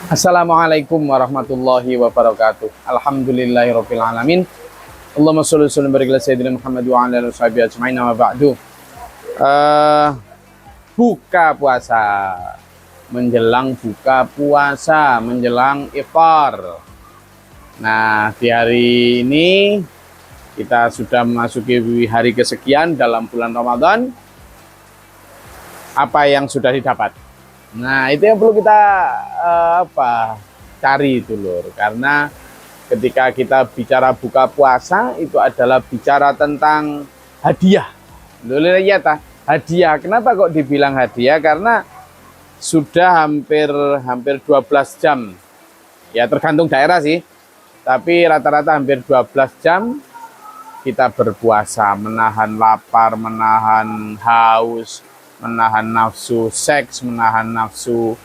Assalamualaikum warahmatullahi wabarakatuh. Alhamdulillahirabbil alamin. Allahumma shalli wa sallim barik ala sayyidina Muhammad wa ala alihi washabihi ajmain wa ba'du. Buka puasa. Menjelang buka puasa, menjelang iftar. Nah, di hari ini kita sudah memasuki hari kesekian dalam bulan Ramadan. Apa yang sudah didapat? Nah, itu yang perlu kita cari itu lur. Karena ketika kita bicara buka puasa itu adalah bicara tentang hadiah. Lur ya ta? Hadiah. Kenapa kok dibilang hadiah? Karena sudah hampir 12 jam. Ya tergantung daerah sih. Tapi rata-rata hampir 12 jam kita berpuasa, menahan lapar, menahan haus, menahan nafsu seks, menahan nafsu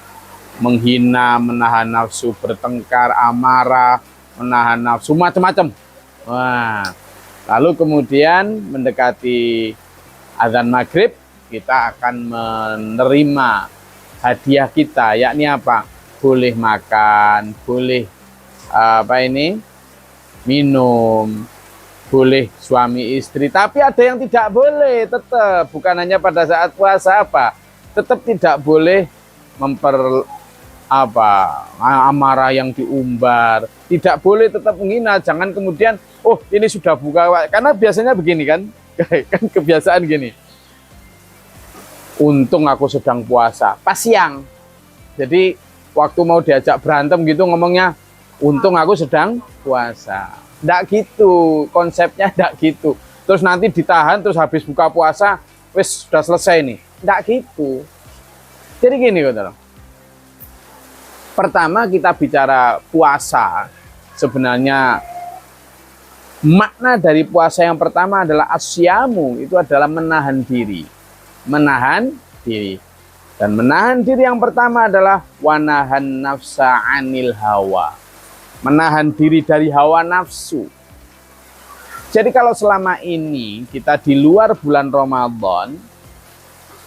menghina, menahan nafsu bertengkar, amarah, menahan nafsu macam-macam. Wah, lalu kemudian mendekati azan maghrib, kita akan menerima hadiah kita, yakni apa? Boleh makan, boleh minum, boleh suami istri, tapi ada yang tidak boleh tetap, bukan hanya pada saat puasa tetap tidak boleh amarah yang diumbar, tidak boleh tetap menghina, jangan kemudian ini sudah buka, karena biasanya begini kan kan kebiasaan gini, untung aku sedang puasa pas siang, jadi waktu mau diajak berantem gitu ngomongnya untung aku sedang puasa. Nggak gitu, konsepnya nggak gitu. Terus nanti ditahan, terus habis buka puasa, wes sudah selesai nih. Nggak gitu. Jadi gini, saudara. Pertama kita bicara puasa, sebenarnya makna dari puasa yang pertama adalah asyamu, itu adalah menahan diri. Menahan diri. Dan menahan diri yang pertama adalah wanahan nafsa anil hawa. Menahan diri dari hawa nafsu. Jadi kalau selama ini kita di luar bulan Ramadan,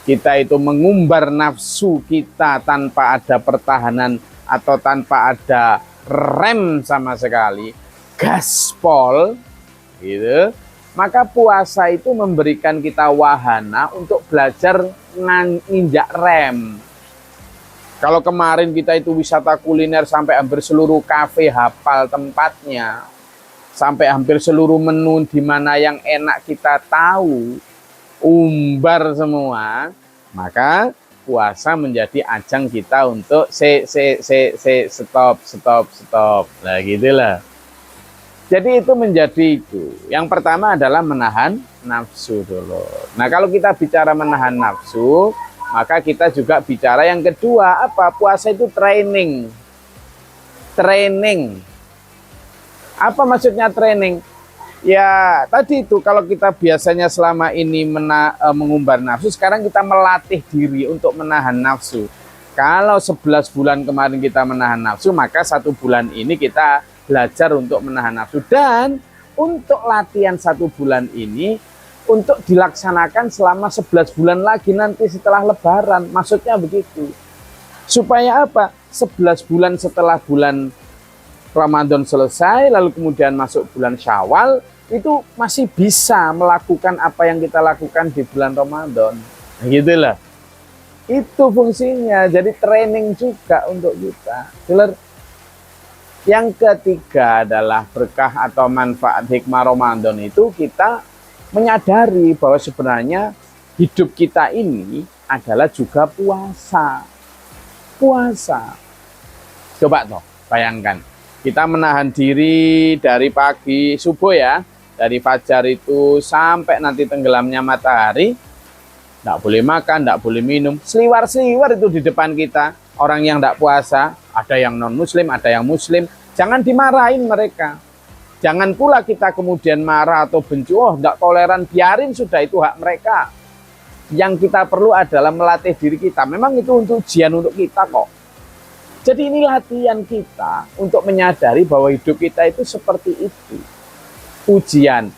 kita itu mengumbar nafsu kita tanpa ada pertahanan atau tanpa ada rem sama sekali, gaspol, gitu. Maka puasa itu memberikan kita wahana untuk belajar nginjak rem. Kalau kemarin kita itu wisata kuliner sampai hampir seluruh kafe hafal tempatnya, sampai hampir seluruh menu di mana yang enak kita tahu, umbar semua, maka puasa menjadi ajang kita untuk stop. Nah gitulah. Jadi itu menjadi itu. Yang pertama adalah menahan nafsu dulu. Nah kalau kita bicara menahan nafsu, maka kita juga bicara yang kedua, apa? Puasa itu training. Training. Apa maksudnya training? Ya, tadi itu kalau kita biasanya selama ini mengumbar nafsu, sekarang kita melatih diri untuk menahan nafsu. Kalau 11 bulan kemarin kita menahan nafsu, maka 1 bulan ini kita belajar untuk menahan nafsu. Dan untuk latihan 1 bulan ini, untuk dilaksanakan selama 11 bulan lagi nanti setelah lebaran. Maksudnya begitu. Supaya apa? 11 bulan setelah bulan Ramadan selesai, lalu kemudian masuk bulan Syawal, itu masih bisa melakukan apa yang kita lakukan di bulan Ramadan. Nah, gitulah. Itu fungsinya. Jadi training juga untuk kita. Yang ketiga adalah berkah atau manfaat hikmah Ramadan itu kita menyadari bahwa sebenarnya hidup kita ini adalah juga puasa. Puasa. Coba toh, bayangkan. Kita menahan diri dari pagi subuh ya. Dari fajar itu sampai nanti tenggelamnya matahari. Tidak boleh makan, tidak boleh minum. Seliwar-seliwar itu di depan kita. Orang yang tidak puasa, ada yang non-muslim, ada yang muslim. Jangan dimarahin mereka. Jangan pula kita kemudian marah atau benci, tidak toleran, biarin sudah, itu hak mereka. Yang kita perlu adalah melatih diri kita. Memang itu untuk ujian untuk kita kok. Jadi ini latihan kita untuk menyadari bahwa hidup kita itu seperti itu. Ujian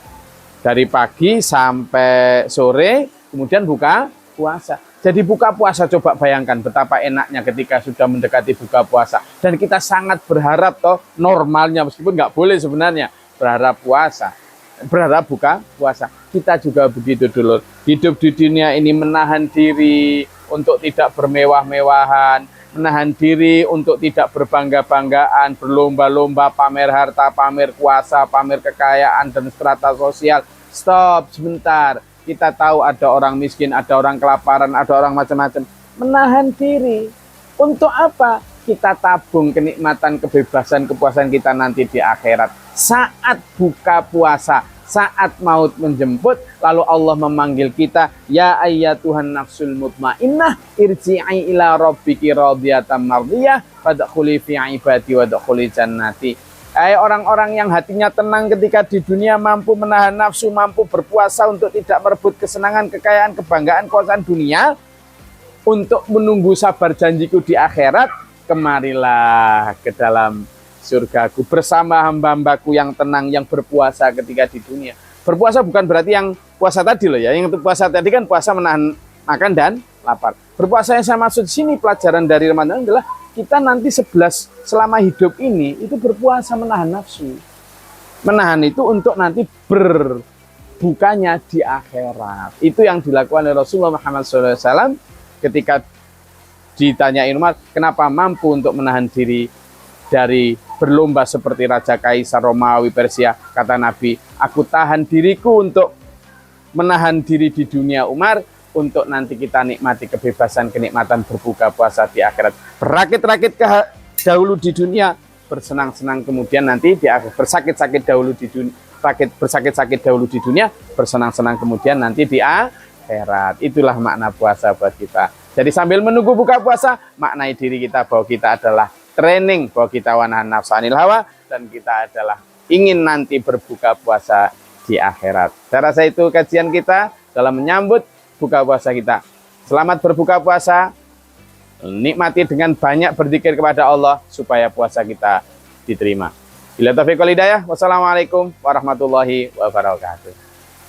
dari pagi sampai sore, kemudian buka puasa. Jadi buka puasa, coba bayangkan betapa enaknya ketika sudah mendekati buka puasa. Dan kita sangat berharap toh normalnya, meskipun nggak boleh sebenarnya, berharap puasa. Berharap buka puasa. Kita juga begitu dulu. Hidup di dunia ini menahan diri untuk tidak bermewah-mewahan, menahan diri untuk tidak berbangga-banggaan, berlomba-lomba, pamer harta, pamer kuasa, pamer kekayaan, dan strata sosial. Stop sebentar. Kita tahu ada orang miskin, ada orang kelaparan, ada orang macam-macam. Menahan diri. Untuk apa? Kita tabung kenikmatan, kebebasan, kepuasan kita nanti di akhirat. Saat buka puasa, saat maut menjemput, lalu Allah memanggil kita, ya ayyatuhan nafsul mutmainnah, irji'i ila rabbiki radiyatan mardiyah, fadkhuli fi ibadi wadkhuli jannati. Hai orang-orang yang hatinya tenang ketika di dunia, mampu menahan nafsu, mampu berpuasa untuk tidak merebut kesenangan, kekayaan, kebanggaan, kekuasaan dunia, untuk menunggu sabar janjiku di akhirat, kemarilah ke dalam surgaku bersama hamba-hambaku yang tenang, yang berpuasa ketika di dunia. Berpuasa bukan berarti yang puasa tadi loh ya. Yang puasa tadi kan puasa menahan makan dan lapar. Berpuasa yang saya maksud sini, pelajaran dari Ramadan adalah kita nanti selama hidup ini itu berpuasa menahan nafsu. Menahan itu untuk nanti berbukanya di akhirat. Itu yang dilakukan oleh Rasulullah Muhammad SAW ketika ditanyain Umar, kenapa mampu untuk menahan diri dari berlomba seperti Raja Kaisar Romawi Persia. Kata Nabi, aku tahan diriku untuk menahan diri di dunia Umar, untuk nanti kita nikmati kebebasan, kenikmatan berbuka puasa di akhirat. Berakit-rakit dahulu di dunia, bersenang-senang kemudian nanti di akhirat. Bersakit-sakit dahulu di dunia, bersakit-sakit dahulu di dunia, bersenang-senang kemudian nanti di akhirat. Itulah makna puasa buat kita. Jadi sambil menunggu buka puasa, maknai diri kita bahwa kita adalah training, bahwa kita wanahan nafsu anil hawa, dan kita adalah ingin nanti berbuka puasa di akhirat. Saya rasa itu kajian kita dalam menyambut buka puasa kita. Selamat berbuka puasa, nikmati dengan banyak berzikir kepada Allah supaya puasa kita diterima. Bila taufiq wal hidayah, wassalamualaikum warahmatullahi wabarakatuh.